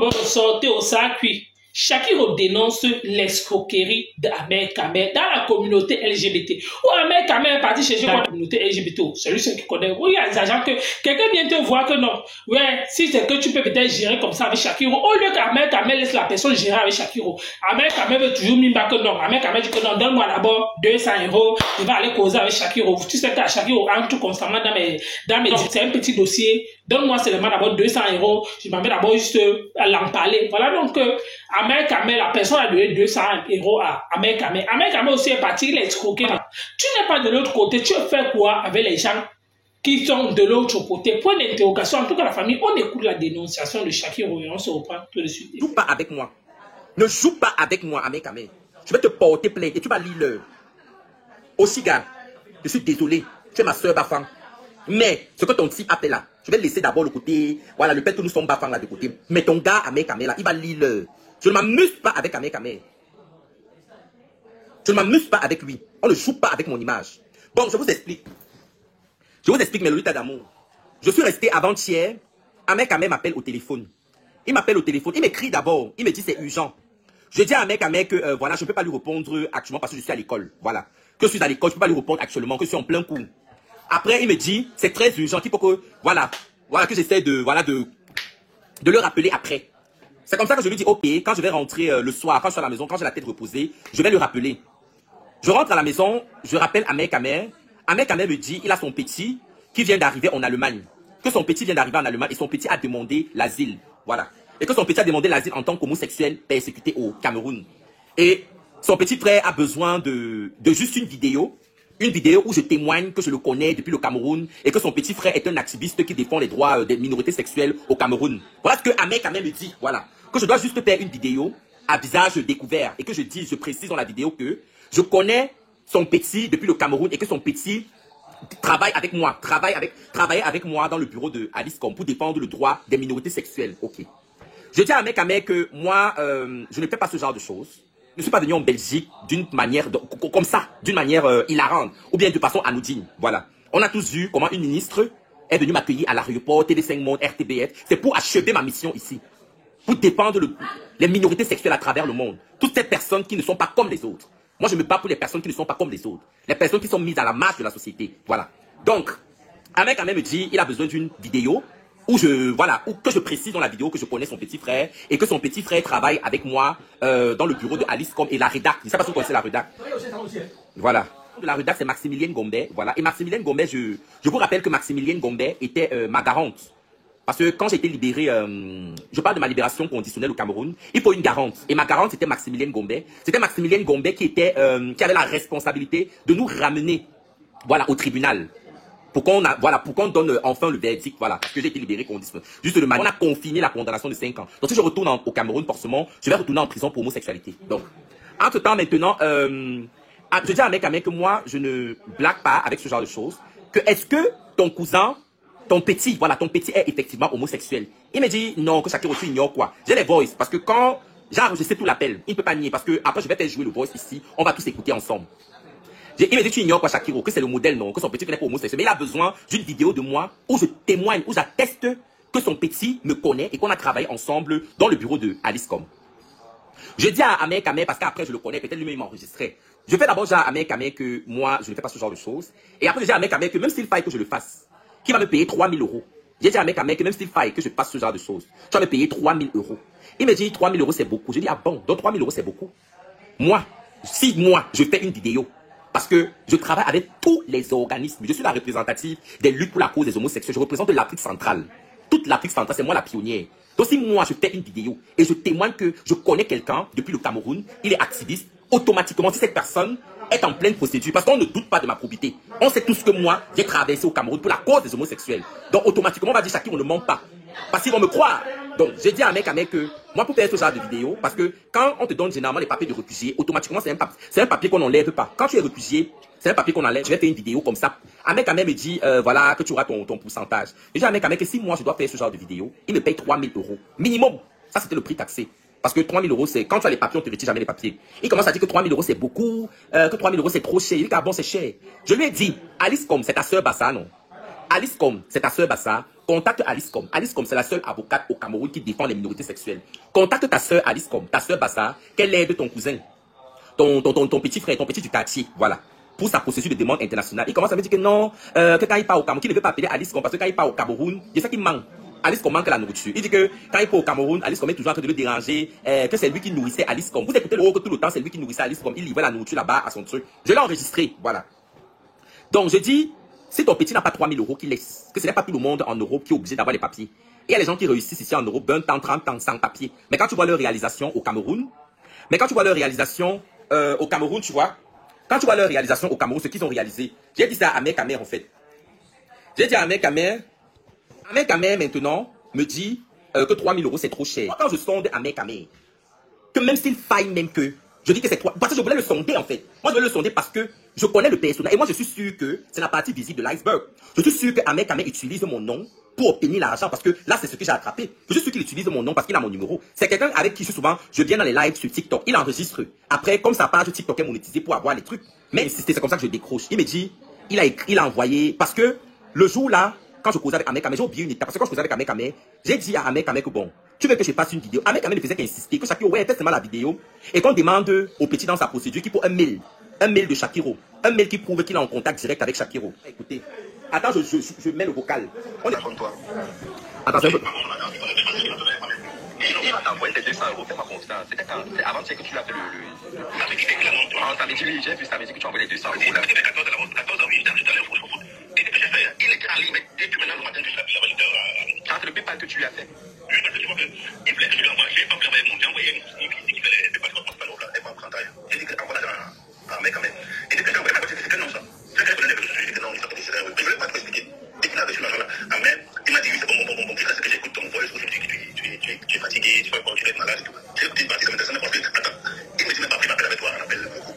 bombe sortez au circuit. Shakiro dénonce l'escroquerie d'Ahmed Kamel dans la communauté LGBT. Ou Ahmed Kamel est parti chercher la communauté LGBT. C'est lui seul qui connaît. Oui, il y a des agents que quelqu'un vient te voir que non. Ouais, si c'est que tu peux peut-être gérer comme ça avec Shakiro. Au lieu qu'Ahmed Kamel laisse la personne gérer avec Shakiro. Ahmed Kamel veut toujours mine que non. Ahmed Kamel dit que non, donne-moi d'abord 200 €. Je vais aller causer avec Shakiro. Tu sais qu'à Shakiro entre constamment dans mes c'est un petit dossier. Donne-moi seulement d'abord 200 €. Je m'en vais d'abord juste à l'en parler. Voilà donc Ahmed Kamel, la personne a donné 200 € à Ahmed Kamel. Ahmed Kamel aussi est parti, il est escroqué. Tu n'es pas de l'autre côté, tu fais quoi avec les gens qui sont de l'autre côté? Point d'interrogation. En tout cas, la famille, on écoute la dénonciation de Shakiro et on se reprend tout de suite. Ne joue pas avec moi. Ne joue pas avec moi, Ahmed Kamel. Je vais te porter plainte et tu vas lire l'heure. Aussi, gars, je suis désolé. Tu es ma soeur Bafang. Mais ce que ton type appelle là, je vais laisser d'abord le côté. Voilà, le fait que nous sommes Bafang là de côté. Mais ton gars, Ahmed Kamel là, il va lire l'heure. Je ne m'amuse pas avec Ahmed Kamel. Je ne m'amuse pas avec lui. On ne joue pas avec mon image. Bon, je vous explique. Je vous explique mes lolitas d'amour. Je suis resté avant-hier. Ahmed Kamel m'appelle au téléphone. Il m'appelle au téléphone. Il m'écrit d'abord. Il me dit c'est urgent. Je dis à Ahmed Kamel que voilà, je ne peux pas lui répondre actuellement parce que je suis à l'école. Voilà. Que je suis à l'école, je ne peux pas lui répondre actuellement, que je suis en plein cours. Après, il me dit c'est très urgent. Il faut que voilà que j'essaie de le rappeler après. C'est comme ça que je lui dis, ok, quand je vais rentrer le soir, quand je suis à la maison, quand j'ai la tête reposée, je vais le rappeler. Je rentre à la maison, je rappelle Ahmed Kamel. Ahmed Kamel me dit, il a son petit qui vient d'arriver en Allemagne. Que son petit vient d'arriver en Allemagne et son petit a demandé l'asile. Voilà. Et que son petit a demandé l'asile en tant qu'homosexuel persécuté au Cameroun. Et son petit frère a besoin de juste une vidéo où je témoigne que je le connais depuis le Cameroun et que son petit frère est un activiste qui défend les droits des minorités sexuelles au Cameroun. Voilà ce que Ahmed Kamel me dit. Voilà. Que je dois juste faire une vidéo à visage découvert et que je précise dans la vidéo que je connais son petit depuis le Cameroun et que son petit travaille avec moi, travaillait avec moi dans le bureau de Aliscom pour défendre le droit des minorités sexuelles. Ok. Je dis à Ahmed Kamel que moi, je ne fais pas ce genre de choses. Je ne suis pas venu en Belgique d'une manière comme ça, d'une manière hilarante ou bien de façon anodine. Voilà. On a tous vu comment une ministre est venue m'accueillir à l'aéroport, TV5 Monde, RTBF. C'est pour achever ma mission ici. Pour défendre les minorités sexuelles à travers le monde. Toutes ces personnes qui ne sont pas comme les autres. Moi, je me bats pour les personnes qui ne sont pas comme les autres. Les personnes qui sont mises à la marge de la société. Voilà. Donc, Ahmed Kamel me dit, il a besoin d'une vidéo où que je précise dans la vidéo que je connais son petit frère et que son petit frère travaille avec moi dans le bureau de Aliscom et la rédac. Je ne sais pas si vous connaissez la rédac. Voilà. La rédac, c'est Maximilienne Gombe. Voilà. Et Maximilienne Gombe, je vous rappelle que Maximilienne Gombe était ma garante. Parce que quand j'ai été libéré, je parle de ma libération conditionnelle au Cameroun, il faut une garante. Et ma garante, c'était Maximilienne Gombe. C'était Maximilienne Gombe qui avait la responsabilité de nous ramener, voilà, au tribunal. Pour qu'on donne enfin le verdict, voilà, parce que j'ai été libéré conditionnellement. Juste de manière, on a confiné la condamnation de 5 ans. Donc si je retourne au Cameroun, forcément, je vais retourner en prison pour homosexualité. Donc, entre-temps, maintenant, je dis à Ahmed Kamel que moi, je ne blague pas avec ce genre de choses. Que est-ce que ton cousin, ton petit est effectivement homosexuel? Il me dit non, que Shakiro, tu ignores quoi. J'ai les voices, parce que quand j'ai enregistré tout l'appel, il ne peut pas nier, parce que après je vais faire jouer le voice ici, on va tous écouter ensemble. Il me dit tu ignores quoi Shakiro, que c'est le modèle, non, que son petit n'est pas homosexuel, mais il a besoin d'une vidéo de moi où je témoigne, où j'atteste que son petit me connaît et qu'on a travaillé ensemble dans le bureau de Aliscom. Je dis à Ahmed Kamel, parce qu'après je le connais, peut-être lui-même il m'enregistrait. Je fais d'abord dire à Ahmed Kamel que moi je ne fais pas ce genre de choses, et après je dis à Ahmed Kamel que même s'il faille que je le fasse, qui va me payer 3 000 €. J'ai dit à Ahmed Kamel que même s'il faille que je fasse ce genre de choses, tu vas me payer 3 000 €. Il me dit 3 000 € c'est beaucoup. Je dis ah bon, donc 3 000 € c'est beaucoup. Moi, si moi je fais une vidéo, parce que je travaille avec tous les organismes, je suis la représentative des luttes pour la cause des homosexuels, je représente l'Afrique centrale. Toute l'Afrique centrale, c'est moi la pionnière. Donc si moi je fais une vidéo et je témoigne que je connais quelqu'un depuis le Cameroun, il est activiste, automatiquement si cette personne est en pleine procédure, parce qu'on ne doute pas de ma probité. On sait tous que moi, j'ai traversé au Cameroun pour la cause des homosexuels. Donc automatiquement, on va dire Shakiro, on ne ment pas. Parce qu'ils vont me croire. Donc j'ai dit à Ahmed Kamel que moi, pour faire ce genre de vidéo, parce que quand on te donne généralement les papiers de réfugié, automatiquement c'est un papier qu'on n'enlève pas. Quand tu es réfugié, c'est un papier qu'on enlève. Je vais faire une vidéo comme ça. Ahmed Kamel me dit, voilà, que tu auras ton pourcentage. J'ai dit à Ahmed Kamel que si moi je dois faire ce genre de vidéo, il me paye 3 000 € minimum. Ça c'était le prix taxé. Parce que 3 000 € c'est, quand tu as les papiers, on ne te retire jamais les papiers. Il commence à dire que 3 000 € c'est beaucoup, que 3 000 € c'est trop cher. Il dit ah bon c'est cher. Je lui ai dit, Aliscom c'est ta soeur Bassa, non? Aliscom c'est ta soeur Bassa. Contacte Aliscom. Aliscom, c'est la seule avocate au Cameroun qui défend les minorités sexuelles. Contacte ta soeur Aliscom, ta soeur Bassa, qu'elle aide ton cousin, ton petit frère, ton petit du quartier, voilà, pour sa procédure de demande internationale. Il commence à me dire que non, que quand il part au Cameroun, qu'il ne veut pas appeler Aliscom parce que quand il part au Cameroun, il sait qu'il manque. Aliscom manque la nourriture. Il dit que quand il part au Cameroun, Aliscom est toujours en train de le déranger, que c'est lui qui nourrissait Aliscom. Vous écoutez le haut que tout le temps, c'est lui qui nourrissait Aliscom. Il livrait la nourriture là-bas à son truc. Je l'ai enregistré, voilà. Donc je dis, si ton petit n'a pas 3000 € qu'il laisse, que ce n'est pas tout le monde en Europe qui est obligé d'avoir les papiers. Il y a les gens qui réussissent ici en Europe 20 ans, 30 ans sans papier. Mais quand tu vois leur réalisation au Cameroun, tu vois, quand tu vois leur réalisation au Cameroun, ce qu'ils ont réalisé, j'ai dit ça à Ahmed Kamer en fait. J'ai dit à Ahmed Kamer maintenant me dit que 3000 € c'est trop cher. Moi, quand je sonde Ahmed Kamer, que même s'il faille même que, je dis que c'est toi, parce que je voulais le sonder en fait. Moi je voulais le sonder parce que je connais le personnage et moi je suis sûr que c'est la partie visible de l'iceberg. Je suis sûr que Ahmed Kamer utilise mon nom pour obtenir l'argent parce que là c'est ce que j'ai attrapé. Je suis sûr qu'il utilise mon nom parce qu'il a mon numéro. C'est quelqu'un avec qui souvent je viens dans les lives sur TikTok. Il enregistre. Après comme sa page TikTok est monétisée pour avoir les trucs. Mais c'est comme ça que je décroche. Il me dit, il a envoyé parce que le jour là, quand je causais avec Ahmed Kamer, j'ai oublié une étape parce que quand je causais avec Ahmed Kamer, j'ai dit à Ahmed Kamer que bon, tu veux que je fasse une vidéo. Ahmed Kamer ne faisait qu'insister que Shakiro ouais teste la vidéo et qu'on demande au petit dans sa procédure qu'il faut un mail de Shakiro, un mail qui prouve qu'il est en contact direct avec Shakiro. Écoutez, attends, je mets le vocal. On est contre toi. Attends, c'est un peu. Il va t'envoyer tes 200 €, fais-moi confiance. C'était avant-hier que tu as fait le... Ça me dit, j'ai vu ça, me dit que tu as envoyé les 200 €. Il était en ligne, mais depuis maintenant le matin, je suis là-bas. C'est le PayPal que tu lui as fait. Oui, parce que tu vois que il voulait que je lui envoie, j'ai pas envoyé mon envoyé une qui fait les passeports principaux là, et pas en prendre. J'ai dit que envoie l'argent à un mec quand même. Et dès que j'ai envoyé la c'est que non ça. C'est que je dis que non, il s'appelle c'est je voulais pas te expliquer. Dès qu'il a reçu l'argent là, mais il m'a dit oui, c'est bon, c'est que j'écoute ton voice, je dis que tu es fatigué, tu vas pas, tu es malade et tout. C'est une petite partie, ça m'intéresse parce que attends, il me dit même pas pris ma avec toi, on appelle beaucoup.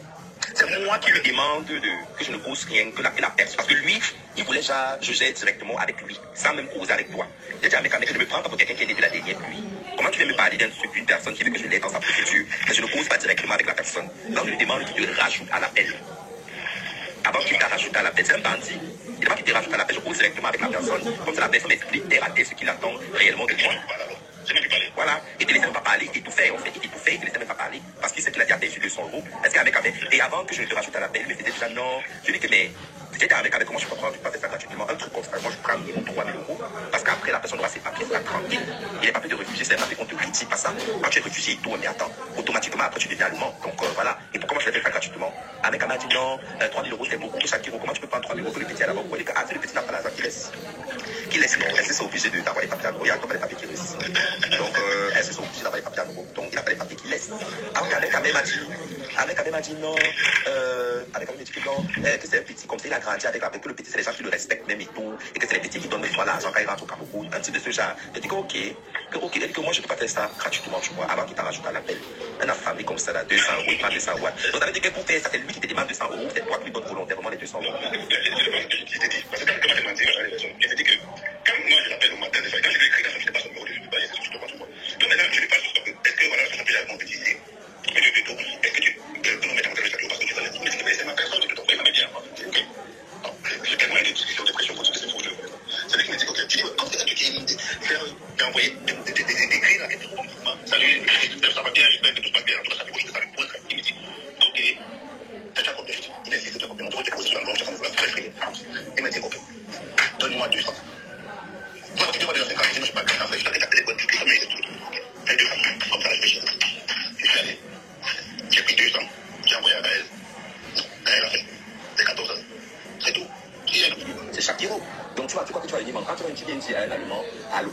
C'est moi qui lui demande que je ne cause rien, que la personne. Parce que lui, il voulait genre, je gère directement avec lui, sans même causer avec toi. J'ai dit à mes camarades, je ne me prends pas pour quelqu'un qui est depuis la dernière pluie. Comment tu viens me parler d'une personne qui veut que je l'aide dans sa procédure, mais je ne cause pas directement avec la personne. Donc je lui demande qu'il te rajoute à l'appel. Avant qu'il t'a rajouté à l'appel, c'est un bandit. Il va qu'il te rajoute à l'appel, je cause directement avec la personne. Comme ça, la personne m'explique terre à terre ce qu'il attend réellement de moi. Voilà, il te laissait même pas parler, il t'étouffait en fait, il te laissait même pas parler, parce qu'il sait qu'il a déjà perçu 200 €. Est-ce qu'avec et avant que je ne te rajoute à l'appel, il me disait déjà non, je dis que mais, c'était avec comment je peux prendre, tu peux faire gratuitement un truc comme ça, moi je prends minimum 3000 €, parce qu'après la personne aura ses papiers, sera tranquille, il n'est pas fait de réfugié, c'est pas fait qu'on te critique pas ça, quand tu es réfugié et tout, mais attends, automatiquement après tu deviens allemand, donc voilà, et pour comment je l'ai fait gratuitement, avec un m'a dit non, 3000 € c'est beaucoup, chaque euro, comment tu peux prendre 3000 € pour le petit à la banque, pour les gars, le petit n'a pas l'argent qu'il laisse. Est-ce qu'ils sont obligés d'avoir les papiers à nouveau? Il y a encore les papiers qui réussissent. Donc, est-ce qu'ils sont obligés d'avoir les papiers à nouveau? Donc, il n'a pas les papiers qu'il laisse. Alors qu'avec Ahmed m'a dit non, avec Ahmed m'a dit que non, que c'est un petit, comme ça il a grandi avec que le petit c'est les gens qui le respectent même et tout, et que c'est les petits qui donnent des fois l'argent quand il rentre au Cameroun, un petit de ce genre. Il dit que ok, il dit que moi je ne peux pas faire ça gratuitement, tu vois, avant qu'il t'en rajoute à l'appel. Un affamé comme ça, là, 200 €, il prend 200 €. Donc, ça veut dire que pour faire ça, c'est lui qui te demande 200 €, c'est toi qui lui donnes volontairement les 200 €. Quand moi je l'appelle au matin, quand je lui écris, je n'ai pas son numéro, je ne vais pas laisser sur moi. Donc maintenant, je lui passe sur est-ce que voilà, je t'appelle avec mon petit idée. Mais je lui dis, est-ce que tu peux me mettre en téléphone parce que tu vas le dire, mais c'est ma personne, je te t'envoie, il m'a bien. Ok. J'ai tellement eu des discussions de pression pour tout ce que je veux. C'est lui qui me dit, ok, tu dis, quand c'est un truc qui est envoyé des grilles là, et tout, salut, ça va bien, j'espère que tout se passe bien, en tout cas, ça me bouge, ça me pointe. Il me dit, ok, t'as déjà combien? Il m'a dit, c'est déjà combien? Tu vas sur la blanche, il m'a dit, ok, donne-moi 200. Moi, tu vois, je ne sais pas, je t'avais tapé les bonnes trucs, mais c'est tout. Fais 200, comme ça, je suis allé. J'ai pris 200, j'ai envoyé à Gaël. Gaël a fait. C'est 14 ans. C'est tout. C'est Shakiro. Donc tu vois que tu vas lui dire, quand tu viens dire à un Allemand,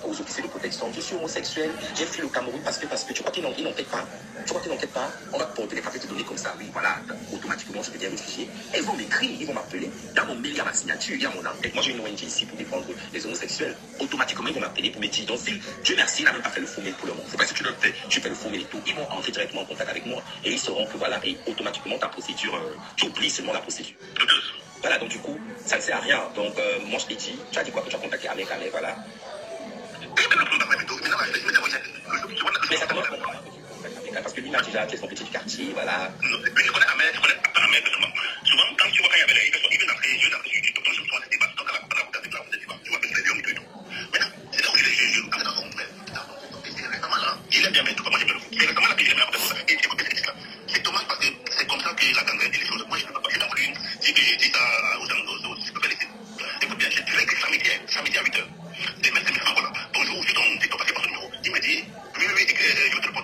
aux officiers de protection, je suis homosexuel, j'ai fui le Cameroun parce que tu crois qu'ils n'enquêtent pas. Tu crois qu'ils n'enquêtent pas, on va te porter les papiers te donner comme ça, oui, voilà, automatiquement je deviens réfugié. Ils vont m'écrire, ils vont m'appeler. Dans mon mail, il y a ma signature, il y a mon enquête. Moi j'ai une ONG ici pour défendre les homosexuels. Automatiquement, ils vont m'appeler pour me dire, donc si Dieu merci, il n'a même pas fait le faux mail pour le moment. C'est parce que tu le fais, tu fais le faux mail et tout. Ils vont entrer directement en contact avec moi et ils sauront que voilà, et automatiquement ta procédure, tu oublies seulement la procédure. Voilà, donc du coup, ça ne sert à rien. Donc, moi, je t'ai dit, tu as dit quoi que tu as contacté Ahmed Kamer, voilà. Mais ça commence parce que lui m'a déjà fait son petit quartier, voilà. Je connais Ahmed, souvent, quand tu vois quand il y avait les personnes, il veut d'entrer, je vais d'entrer sur TikTok, je me trouve à des débats, donc à la route, tu vois, je vais dire et tout. Maintenant, mais tout moi, je me fous. Mais récemment, la PJ, c'est dommage parce que c'est comme ça que la gangrène et les choses. Moi, je ne peux pas. Je n'ai voulu dire que j'ai dit ça aux gens, je peux pas laisser. Écoute bien, je dirais que samedi à 8h. Des mecs, voilà. Bonjour, je t'en passé par ce numéro. Il m'a dit, oui, je te réponds.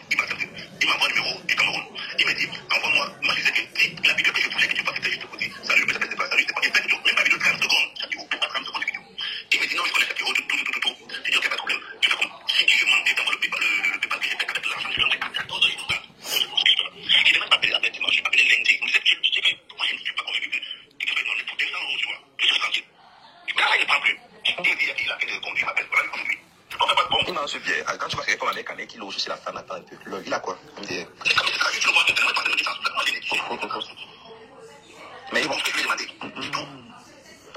Il m'envoie le numéro du Cameroun. Il m'a dit, envoie-moi. Moi, je disais que la vidéo que je voulais que tu passes, c'était juste pour dire, salut, mais ça fait pas, salut, c'est pas. Il fait même pas vidéo de 30 secondes. Shakiro, même pas 30 secondes de vidéo. Il m'a dit, non, je connais Shakiro, tout. Je dis, ok, pas de problème. Tu fais comme, si tu demandes, tu t'envoies le PayPal que j'ai fait avec l'argent, je lui envoie 14 € tout ça. Il n'a même pas appelé la bête, moi, je l'ai appelé lundi. Je dis que, moi, je ne suis pas convaincu que tu vas demander pour 200 €, tu vois. Je suis tranquille. Mais là, il ne prend plus. Il a fait de conduire, il m'appelle, voilà, il prend plus. Il m'a ce biais. Quand tu vas répondre avec un mec qui loge chez la femme, attends un peu. Il a quoi? Mais bon, je lui ai demandé.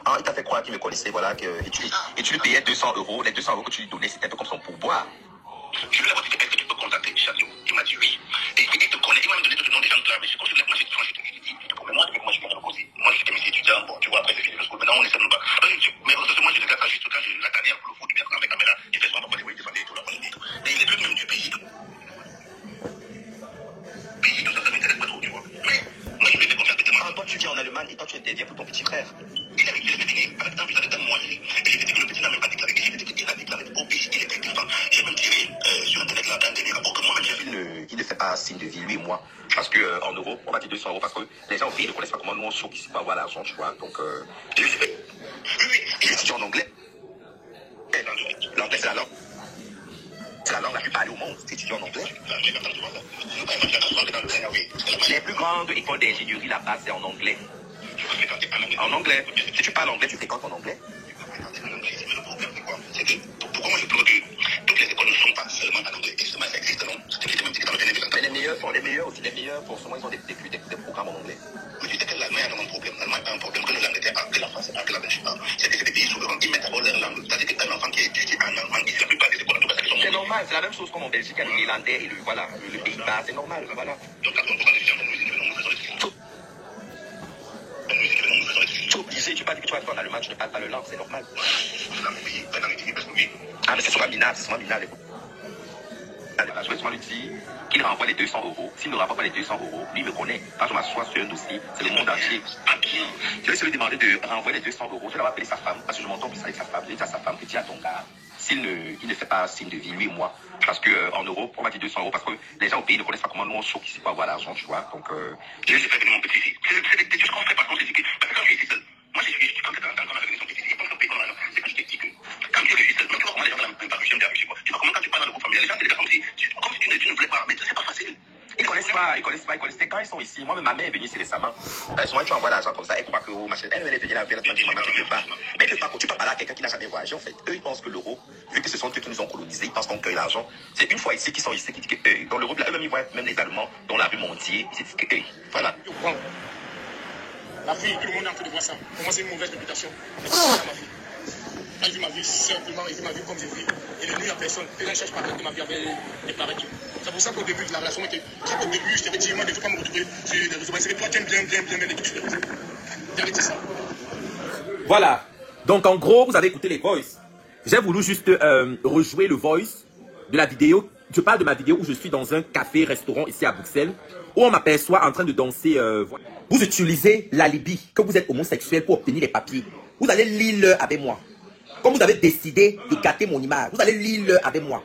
Ah, il t'a fait croire qu'il me connaissait, voilà, et tu lui payais 200 €. Les 200 € que tu lui donnais, c'était un peu comme son pourboire. Je lui ai demandé, est-ce que tu peux contacter Chadio? Il m'a dit oui. Et il te connaît, il m'a donné tout le nom des gens de là, mais je considère, moi, moi, je viens de le causer. Moi, j'étais monsieur étudiant, bon, tu vois, après, j'ai fini le school, maintenant, on essaie de nous battre. Mais moi, je regarde ça juste quand la carrière pour le foot, bien, avec la caméra, il fait son papa, il défendait tout, là, et tout. Mais il est plus même du pays, tout. Pays, tout ça, ça m'intéresse pas trop, tu vois. Mais, moi, je lui fais confiance, tellement. Toi, tu viens en Allemagne, et toi, tu interviens pour ton petit frère. Il avait fini, avec un mois, et j'ai dit que le petit n'a même pas déclaré, il a déclaré au pays, il était défendu. J'ai même tiré sur Internet, là, des rapports que moi-même, j'ai vu. Il ne fait pas signe de vie, lui et moi. Parce qu'en euros, on va dire 200 € parce que les gens au pays ne connaissent pas comment nous on saute ici pour avoir l'argent, tu vois. Donc, oui, il étudie en anglais. L'anglais, c'est la langue. C'est la langue la plus parlée au monde. Tu étudies en anglais. Les plus grandes écoles d'ingénierie là-bas, c'est en anglais. En anglais. Si tu parles anglais, tu fréquentes en anglais. Pourquoi moi je trouve que toutes les écoles ne sont pas seulement en anglais, et seulement ça existe, non? Mais les meilleurs aussi, les meilleurs, forcément, ils ont des programmes en anglais. Mais tu sais que l'Allemagne a un problème. L'Allemagne a un problème que l'Angleterre a, que la France a, que la Belgique a. C'est que c'est des pays souverains qui mettent d'abord leur langue. C'est-à-dire qu'un enfant qui étudie en allemand, ici, la plupart des écoles, c'est normal, c'est la même chose comme en Belgique, le néerlandais et le Pays-Bas, c'est normal, voilà. Donc, la tu es obligé, tu parles que tu vas en Allemagne, tu ne parles pas le langue, c'est normal. Ah, mais c'est souvent minable, Voilà, je vais souvent lui dire qu'il renvoie les 200 €. S'il ne renvoie pas les 200 €, lui me connaît. Quand je m'assois sur un dossier, c'est le monde entier. Je vais se lui demander de renvoyer les 200 €. Je vais appeler sa femme, parce que je m'entends plus avec sa femme. Je vais dire à sa femme que dis à ton gars, il ne fait pas signe de vie, lui et moi. Parce qu'en Europe, on va dire 200 €, parce que les gens au pays ne connaissent pas comment nous on choque ici pour avoir l'argent, tu vois. Donc, je vais faire mon petit fils. C'est des choses qu'on fait parce qu'on s'est dit que, parce que quand je suis seul, moi j'ai suivi, quand on a réuni son petit fils, c'est quand je t'ai dit que, quand tu es seul, même tu vois comment les gens ne même pas que j'aime bien chez moi. Tu vois comment quand tu parles dans le groupe familial, les gens te regardent comme si tu ne voulais pas, mais c'est pas facile. Ils connaissent pas. Quand ils sont ici, moi, ma mère est venue ici récemment. Souvent, tu envoies l'argent comme ça, elle croit que, machin, elle est venue la faire, tu ne peux pas. Mais tu peux parler à quelqu'un qui n'a jamais voyagé, en fait. Eux, ils pensent que l'euro, vu que ce sont eux qui nous ont colonisés, ils pensent qu'on cueille l'argent. C'est une fois ici qu'ils sont ici, qui disent que, dans l'Europe, là, eux-mêmes, ils voient même les Allemands, dans la rue Montier, ils se disent que, voilà. La fille, tout le monde est en train de voir ça. Pour moi, c'est une mauvaise réputation. C'est pas ça, ma fille. Elle vit ma vie simplement, elle vit ma vie comme je vis. Et ne nuit à personne. Elle ne cherche pas que ma vie avait déclaré tout. C'est pour ça qu'au début de la relation, au début, je t'avais dit, moi, ne veux pas me retrouver sur les réseaux. Parce que toi, tu aimes bien les trucs sur les réseaux. J'avais dit ça. Voilà. Donc, en gros, vous avez écouté les voices. J'ai voulu juste rejouer le voice de la vidéo. Je parle de ma vidéo où je suis dans un café-restaurant ici à Bruxelles, où on m'aperçoit en train de danser. Vous utilisez l'alibi que vous êtes homosexuel pour obtenir les papiers. Vous allez lire avec moi. Comme vous avez décidé de gâter mon image, vous allez lire avec moi.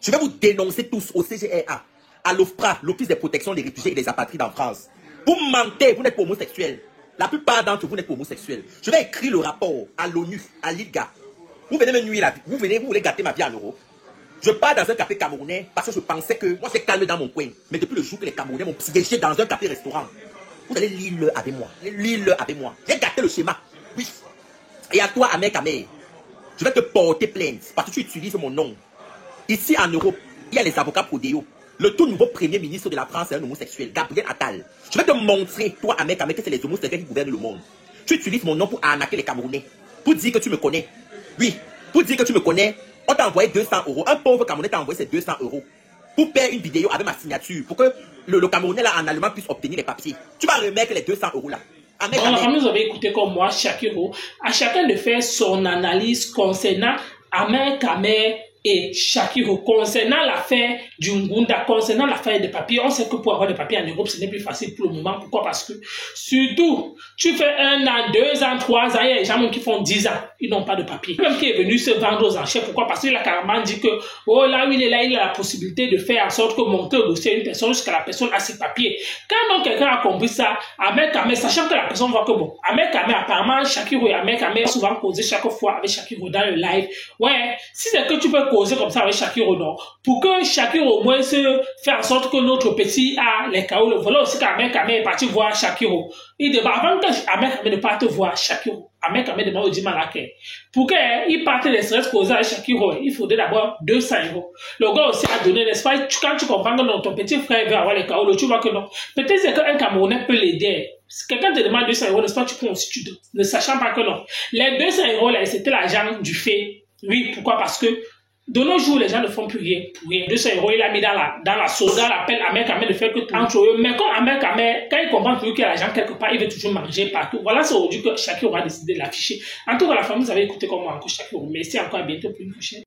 Je vais vous dénoncer tous au CGRA, à l'OFPRA, l'Office des protections des réfugiés et des apatrides en France. Vous mentez, vous n'êtes pas homosexuel. La plupart d'entre vous n'êtes pas homosexuel. Je vais écrire le rapport à l'ONU, à l'IGA. Vous venez me nuire la vie. Vous voulez gâter ma vie en Europe. Je pars dans un café camerounais parce que je pensais que moi c'est calme dans mon coin. Mais depuis le jour que les Camerounais m'ont piégé dans un café-restaurant, vous allez lire avec moi. Lire avec moi. J'ai gâté le schéma. Oui. Et à toi, Ahmed Kamer, je vais te porter plainte parce que tu utilises mon nom. Ici en Europe, il y a les avocats Prodeo. Le tout nouveau premier ministre de la France est un homosexuel, Gabriel Attal. Je vais te montrer, toi, Ahmed Kamer, que c'est les homosexuels qui gouvernent le monde. Tu utilises mon nom pour arnaquer les Camerounais. Pour dire que tu me connais. Oui, pour dire que tu me connais. On t'a envoyé 200 €. Un pauvre Camerounais t'a envoyé ces 200 € pour faire une vidéo avec ma signature, pour que le Camerounais là en allemand puisse obtenir les papiers. Tu vas remettre les 200 € là. Comme vous avez écouté comme moi, Shakiro, à chacun de faire son analyse concernant Ahmed Kamer, et Shakiro. Concernant l'affaire du Ngunda, concernant l'affaire des papiers, on sait que pour avoir des papiers en Europe, ce n'est plus facile pour le moment. Pourquoi? Parce que, surtout, tu fais 1 an, 2 ans, 3 ans, il y a des gens qui font 10 ans, ils n'ont pas de papiers. Même qui est venu se vendre aux enchères. Pourquoi? Parce qu'il a carrément dit que, oh là où il est là, il a la possibilité de faire en sorte que monter le dossier à une personne jusqu'à la personne a ses papiers. Quand donc quelqu'un a compris ça, Ahmed Kamel, sachant que la personne voit que bon, Ahmed Kamel, apparemment, Shakiro et Ahmed Kamel souvent causé chaque fois avec Shakiro dans le live. Ouais, si c'est que tu peux causer comme ça avec Shakiro, non. Pour que Shakiro au moins se fait en sorte que notre petit a les KO, voilà aussi qu'Ahmed Kamel est parti voir Shakiro. Il demande, avant que Ahmed Kamel ne parte voir Shakiro, Ahmed Kamel demande au Dimalake. Pour qu'il parte les stress causés avec Shakiro, il faudrait d'abord 200 €. Le gars aussi a donné, n'est-ce pas? Quand tu comprends que non, ton petit frère veut avoir les KO, tu vois que non. Peut-être c'est qu'un Camerounais peut l'aider. Si quelqu'un te demande 200 €, n'est-ce pas? Tu prends aussi, tu donnes, ne sachant pas que non. Les 200 € là, c'était l'argent du fait. Oui, pourquoi? Parce que de nos jours, les gens ne font plus rien pour rien. 200 €, il a mis dans la sauce. Dans l'appel, Ahmed Kamel ne fait que entre eux. Mais comme Ahmed Kamel, quand il comprend toujours qu'il y a l'argent quelque part, il veut toujours manger partout. Voilà, c'est aujourd'hui que Shakiro a décidé de l'afficher. En tout cas, la famille, vous avez écouté comme moi encore Shakiro. Merci encore, à bientôt pour une prochaine.